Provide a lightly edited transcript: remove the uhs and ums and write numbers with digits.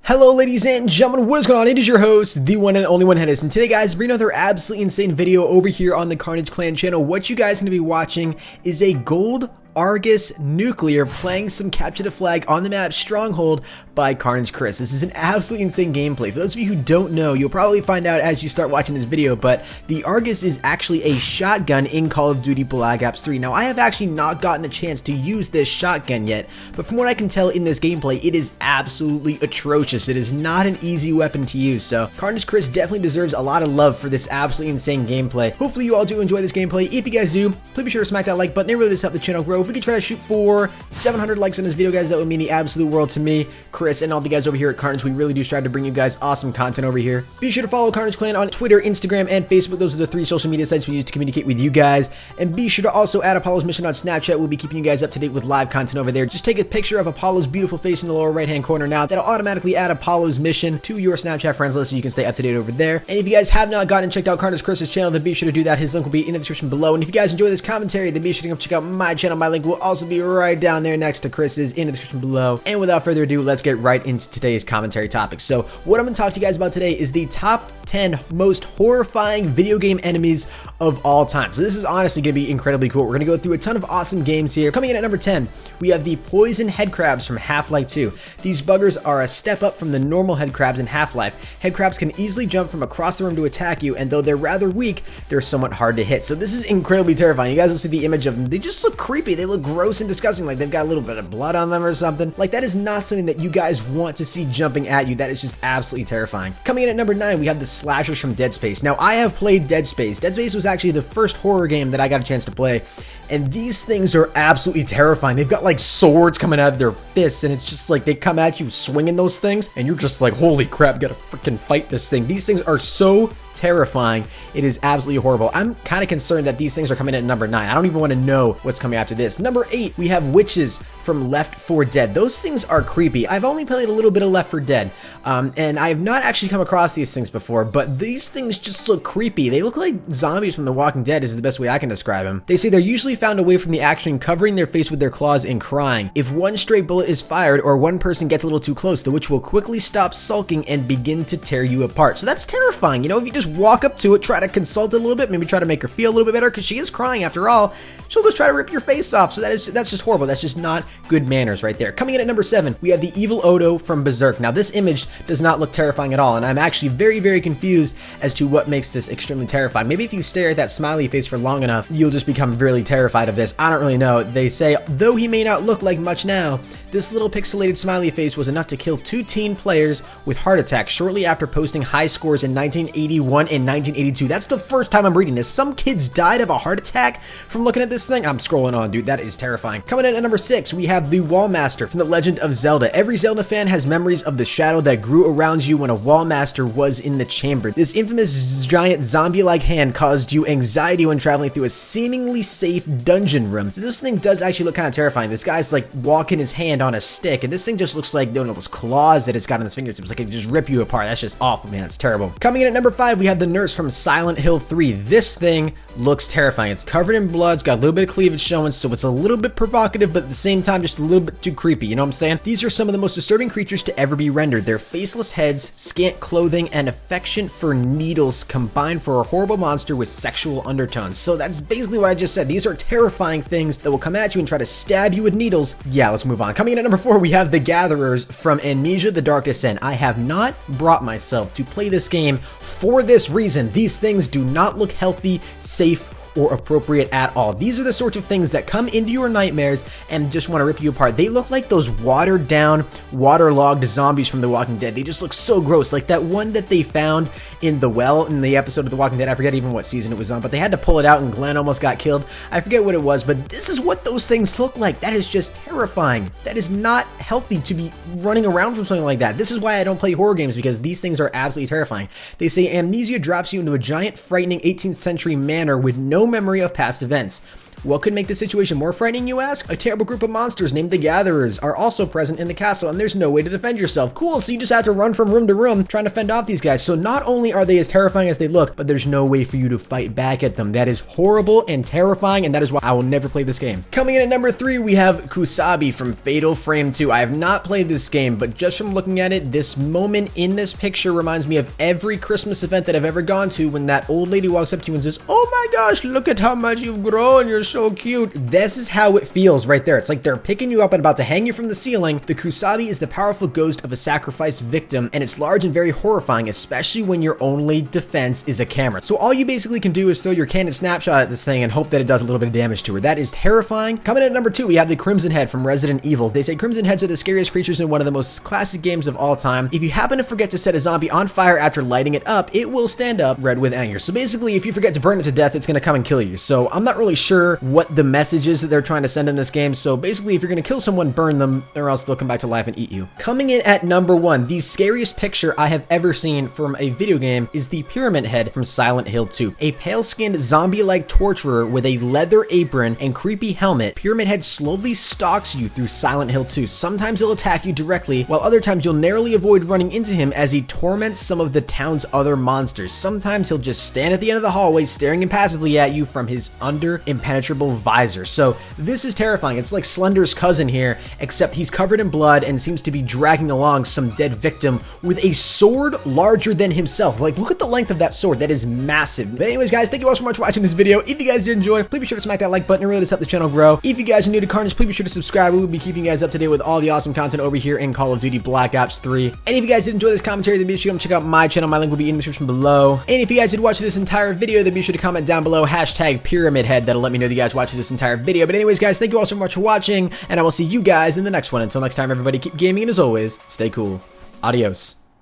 Hello ladies and gentlemen, what is going on? It is your host, the one and only one Hennis, and today guys, bring another absolutely insane video over here on the Carnage Clan channel. What you guys are going to be watching is a gold Argus nuclear playing some capture the flag on the map Stronghold by Carnage Chris. This is an absolutely insane gameplay. For those of you who don't know, you'll probably find out as you start watching this video, but the Argus is actually a shotgun in Call of Duty Black Ops 3. Now I have actually not gotten a chance to use this shotgun yet, but from what I can tell in this gameplay, it is absolutely atrocious. It is not an easy weapon to use, so Carnage Chris definitely deserves a lot of love for this absolutely insane gameplay. Hopefully you all do enjoy this gameplay. If you guys do, please be sure to smack that like button. It really does help the channel grow. If we could try to shoot for 700 likes on this video, guys, that would mean the absolute world to me, Chris, and all the guys over here at Carnage. We really do strive to bring you guys awesome content over here. Be sure to follow Carnage Clan on Twitter, Instagram, and Facebook. Those are the three social media sites we use to communicate with you guys. And be sure to also add Apollo's mission on Snapchat. We'll be keeping you guys up to date with live content over there. Just take a picture of Apollo's beautiful face in the lower right hand corner now. That'll automatically add Apollo's mission to your Snapchat friends list so you can stay up to date over there. And if you guys have not gotten and checked out Carnage Chris's channel, then be sure to do that. His link will be in the description below. And if you guys enjoy this commentary, then be sure to come check out my channel. My link will also be right down there next to Chris's in the description below. And without further ado, let's get right into today's commentary topics. So what I'm going to talk to you guys about today is the top 10 most horrifying video game enemies of all time. So this is honestly going to be incredibly cool. We're going to go through a ton of awesome games here. Coming in at number 10, we have the poison head crabs from Half-Life 2. These buggers are a step up from the normal head crabs in Half-Life. Head crabs can easily jump from across the room to attack you, and though they're rather weak, they're somewhat hard to hit. So this is incredibly terrifying. You guys will see the image of them. They just look creepy. They look gross and disgusting, like they've got a little bit of blood on them or something. Like that is not something that you guys want to see jumping at you. That is just absolutely terrifying. Coming in at number 9, we have the slashers from Dead Space. Now I have played Dead Space. Dead Space was actually the first horror game that I got a chance to play, and these things are absolutely terrifying. They've got like swords coming out of their fists, and it's just like they come at you swinging those things, and you're just like, holy crap, gotta freaking fight this thing. These things are so terrifying. It is absolutely horrible. I'm kind of concerned that these things are coming in at number 9. I don't even want to know what's coming after this. Number 8, we have witches from Left 4 Dead. Those things are creepy. I've only played a little bit of Left 4 Dead, and I have not actually come across these things before, but these things just look creepy. They look like zombies from The Walking Dead is the best way I can describe them. They say they're usually found away from the action, covering their face with their claws and crying. If one stray bullet is fired or one person gets a little too close, the witch will quickly stop sulking and begin to tear you apart. So that's terrifying. You know, if you just walk up to it, try to consult it a little bit, maybe try to make her feel a little bit better, because she is crying after all, she'll just try to rip your face off. So that's just horrible. That's just not good manners right there. Coming in at number 7, we have the evil Odo from Berserk. Now this image does not look terrifying at all, and I'm actually very confused as to what makes this extremely terrifying. Maybe if you stare at that smiley face for long enough, you'll just become really terrified of this. I don't really know. They say, though he may not look like much now, this little pixelated smiley face was enough to kill 2 teen players with heart attacks shortly after posting high scores in 1981 and 1982. That's the first time I'm reading this. Some kids died of a heart attack from looking at this thing. I'm scrolling on, dude. That is terrifying. Coming in at number 6, we have the Wallmaster from The Legend of Zelda. Every Zelda fan has memories of the shadow that grew around you when a Wallmaster was in the chamber. This infamous giant zombie-like hand caused you anxiety when traveling through a seemingly safe dungeon room. So this thing does actually look kind of terrifying. This guy's like walking his hand on a stick, and this thing just looks like, you know, those claws that it's got on its fingertips. Like it just rip you apart. That's just awful, man. It's terrible. Coming in at number 5, we have the nurse from Silent Hill 3. This thing looks terrifying. It's covered in blood. It's got a little bit of cleavage showing, so it's a little bit provocative, but at the same time just a little bit too creepy. You know what I'm saying? These are some of the most disturbing creatures to ever be rendered. Their faceless heads, scant clothing, and affection for needles combine for a horrible monster with sexual undertones. So that's basically what I just said. These are terrifying things that will come at you and try to stab you with needles. Yeah, let's move on. Coming in at number 4, we have the Gatherers from Amnesia: The Dark Descent. I have not brought myself to play this game for this reason. These things do not look healthy, safe, or appropriate at all. These are the sorts of things that come into your nightmares and just want to rip you apart. They look like those watered down, waterlogged zombies from The Walking Dead. They just look so gross, like that one that they found in the well in the episode of The Walking Dead. I forget even what season it was on, but they had to pull it out and Glenn almost got killed. I forget what it was, but this is what those things look like. That is just terrifying. That is not healthy to be running around from something like that. This is why I don't play horror games, because these things are absolutely terrifying. They say amnesia drops you into a giant, frightening 18th century manor with no memory of past events. What could make the situation more frightening, you ask? A terrible group of monsters named the Gatherers are also present in the castle, and there's no way to defend yourself. Cool, so you just have to run from room to room trying to fend off these guys. So not only are they as terrifying as they look, but there's no way for you to fight back at them. That is horrible and terrifying, and that is why I will never play this game. Coming in at number 3, we have Kusabi from Fatal Frame 2. I have not played this game, but just from looking at it, this moment in this picture reminds me of every Christmas event that I've ever gone to when that old lady walks up to you and says, "Oh my gosh, look at how much you've grown, you're so cute." This is how it feels right there. It's like they're picking you up and about to hang you from the ceiling. The Kusabi is the powerful ghost of a sacrificed victim, and it's large and very horrifying, especially when your only defense is a camera. So all you basically can do is throw your candid snapshot at this thing and hope that it does a little bit of damage to her. That is terrifying. Coming in at number 2, we have the Crimson Head from Resident Evil. They say Crimson Heads are the scariest creatures in one of the most classic games of all time. If you happen to forget to set a zombie on fire after lighting it up, it will stand up red with anger. So basically, if you forget to burn it to death, it's going to come and kill you. So I'm not really sure what the message is that they're trying to send in this game. So basically, if you're going to kill someone, burn them, or else they'll come back to life and eat you. Coming in at number 1, the scariest picture I have ever seen from a video game is the Pyramid Head from Silent Hill 2. A pale-skinned zombie-like torturer with a leather apron and creepy helmet, Pyramid Head slowly stalks you through Silent Hill 2. Sometimes he'll attack you directly, while other times you'll narrowly avoid running into him as he torments some of the town's other monsters. Sometimes he'll just stand at the end of the hallway staring impassively at you from his under impenetrable visor. So this is terrifying. It's like Slender's cousin here, except he's covered in blood and seems to be dragging along some dead victim with a sword larger than himself. Like, look at the length of that sword. That is massive. But anyways, guys, thank you all so much for watching this video. If you guys did enjoy, please be sure to smack that like button. It really does help the channel grow. If you guys are new to Carnage, please be sure to subscribe. We will be keeping you guys up to date with all the awesome content over here in Call of Duty Black Ops 3. And if you guys did enjoy this commentary, then be sure to check out my channel. My link will be in the description below. And if you guys did watch this entire video, then be sure to comment down below hashtag Pyramid Head. That'll let me know that you guys watched this entire video. But anyways, guys, thank you all so much for watching, and I will see you guys in the next one. Until next time, everybody, keep gaming, and as always, stay cool. Adios.